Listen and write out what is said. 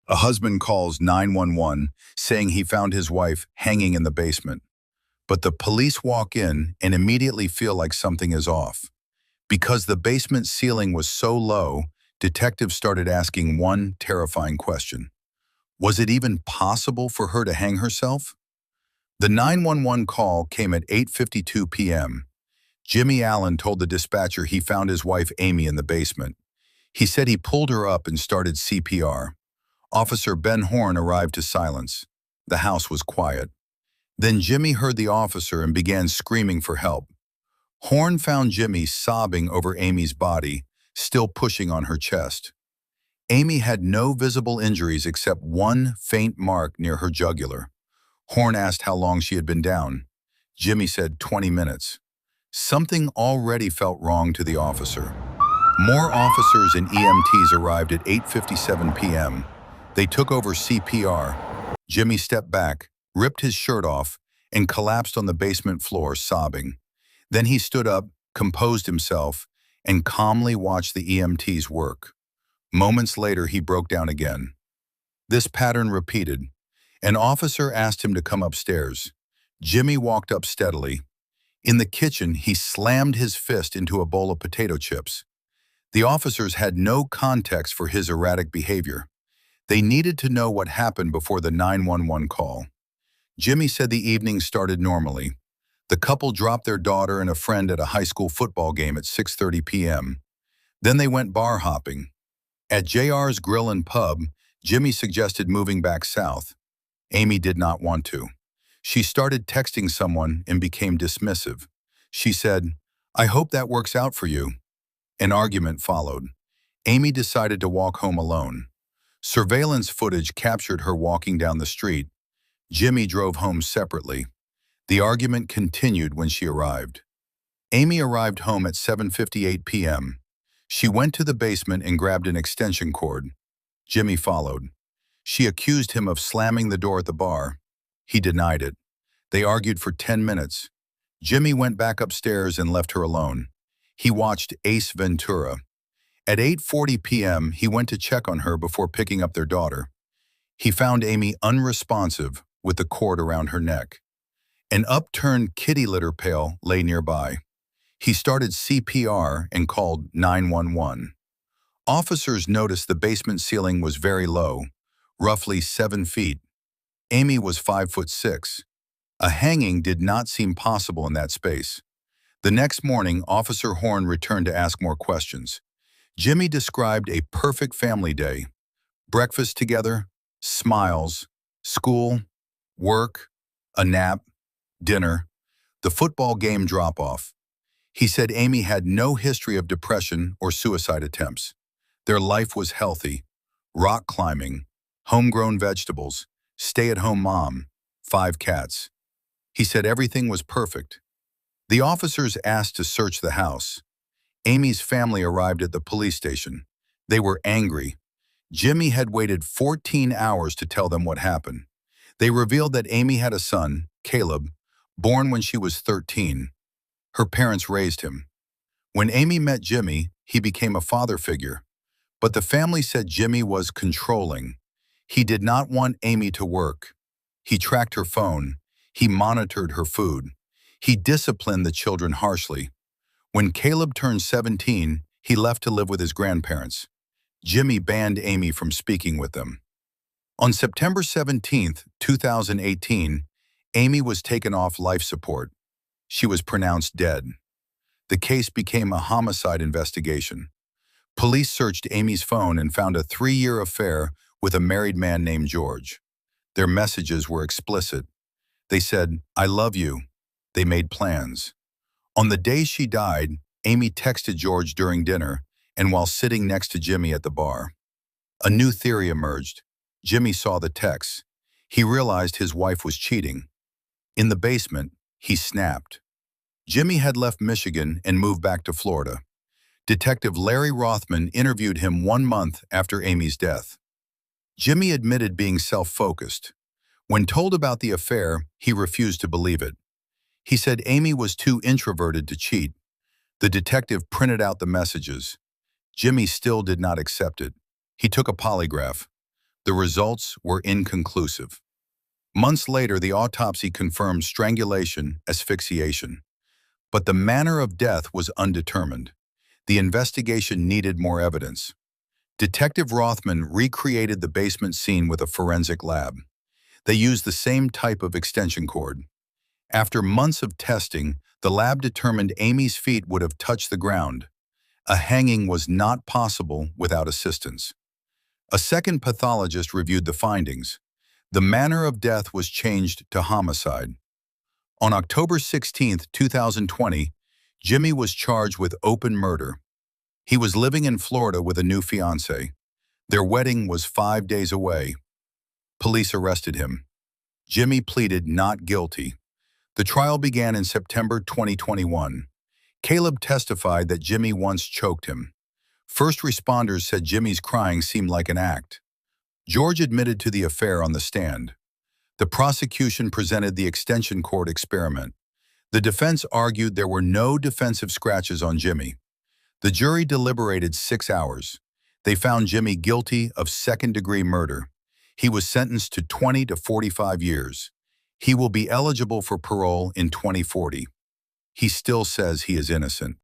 A husband calls 911 saying he found his wife hanging in the basement. But the police walk in and immediately feel like something is off. Because the basement ceiling was so low, detectives started asking one terrifying question. Was it even possible for her to hang herself? The 911 call came at 8:52 p.m. Jimmy Allen told the dispatcher he found his wife Amy in the basement. He said he pulled her up and started CPR. Officer Ben Horn arrived to silence. The house was quiet. Then Jimmy heard the officer and began screaming for help. Horn found Jimmy sobbing over Amy's body, still pushing on her chest. Amy had no visible injuries except one faint mark near her jugular. Horn asked how long she had been down. Jimmy said 20 minutes. Something already felt wrong to the officer. More officers and EMTs arrived at 8:57 p.m. They took over CPR. Jimmy stepped back, ripped his shirt off, and collapsed on the basement floor, sobbing. Then he stood up, composed himself, and calmly watched the EMTs work. Moments later, he broke down again. This pattern repeated. An officer asked him to come upstairs. Jimmy walked up steadily. In the kitchen, he slammed his fist into a bowl of potato chips. The officers had no context for his erratic behavior. They needed to know what happened before the 911 call. Jimmy said the evening started normally. The couple dropped their daughter and a friend at a high school football game at 6:30 p.m. Then they went bar hopping. At JR's Grill and Pub, Jimmy suggested moving back south. Amy did not want to. She started texting someone and became dismissive. She said, "I hope that works out for you." An argument followed. Amy decided to walk home alone. Surveillance footage captured her walking down the street. Jimmy drove home separately. The argument continued when she arrived. Amy arrived home at 7:58 p.m. She went to the basement and grabbed an extension cord. Jimmy followed. She accused him of slamming the door at the bar. He denied it. They argued for 10 minutes. Jimmy went back upstairs and left her alone. He watched Ace Ventura. At 8:40 p.m., he went to check on her before picking up their daughter. He found Amy unresponsive with the cord around her neck. An upturned kitty litter pail lay nearby. He started CPR and called 911. Officers noticed the basement ceiling was very low, roughly 7 feet. Amy was 5'6". A hanging did not seem possible in that space. The next morning, Officer Horn returned to ask more questions. Jimmy described a perfect family day. Breakfast together, smiles, school, work, a nap, dinner, the football game drop-off. He said Amy had no history of depression or suicide attempts. Their life was healthy. Rock climbing, homegrown vegetables, stay-at-home mom, 5 cats. He said everything was perfect. The officers asked to search the house. Amy's family arrived at the police station. They were angry. Jimmy had waited 14 hours to tell them what happened. They revealed that Amy had a son, Caleb, born when she was 13. Her parents raised him. When Amy met Jimmy, he became a father figure. But the family said Jimmy was controlling. He did not want Amy to work. He tracked her phone. He monitored her food. He disciplined the children harshly. When Caleb turned 17, he left to live with his grandparents. Jimmy banned Amy from speaking with them. On September 17, 2018, Amy was taken off life support. She was pronounced dead. The case became a homicide investigation. Police searched Amy's phone and found a 3-year affair with a married man named George. Their messages were explicit. They said, "I love you." They made plans. On the day she died, Amy texted George during dinner and while sitting next to Jimmy at the bar. A new theory emerged. Jimmy saw the texts. He realized his wife was cheating. In the basement, he snapped. Jimmy had left Michigan and moved back to Florida. Detective Larry Rothman interviewed him 1 month after Amy's death. Jimmy admitted being self-focused. When told about the affair, he refused to believe it. He said Amy was too introverted to cheat. The detective printed out the messages. Jimmy still did not accept it. He took a polygraph. The results were inconclusive. Months later, the autopsy confirmed strangulation, asphyxiation. But the manner of death was undetermined. The investigation needed more evidence. Detective Rothman recreated the basement scene with a forensic lab. They used the same type of extension cord. After months of testing, the lab determined Amy's feet would have touched the ground. A hanging was not possible without assistance. A second pathologist reviewed the findings. The manner of death was changed to homicide. On October 16, 2020, Jimmy was charged with open murder. He was living in Florida with a new fiancée. Their wedding was 5 days away. Police arrested him. Jimmy pleaded not guilty. The trial began in September 2021. Caleb testified that Jimmy once choked him. First responders said Jimmy's crying seemed like an act. George admitted to the affair on the stand. The prosecution presented the extension cord experiment. The defense argued there were no defensive scratches on Jimmy. The jury deliberated 6 hours. They found Jimmy guilty of second-degree murder. He was sentenced to 20 to 45 years. He will be eligible for parole in 2040. He still says he is innocent.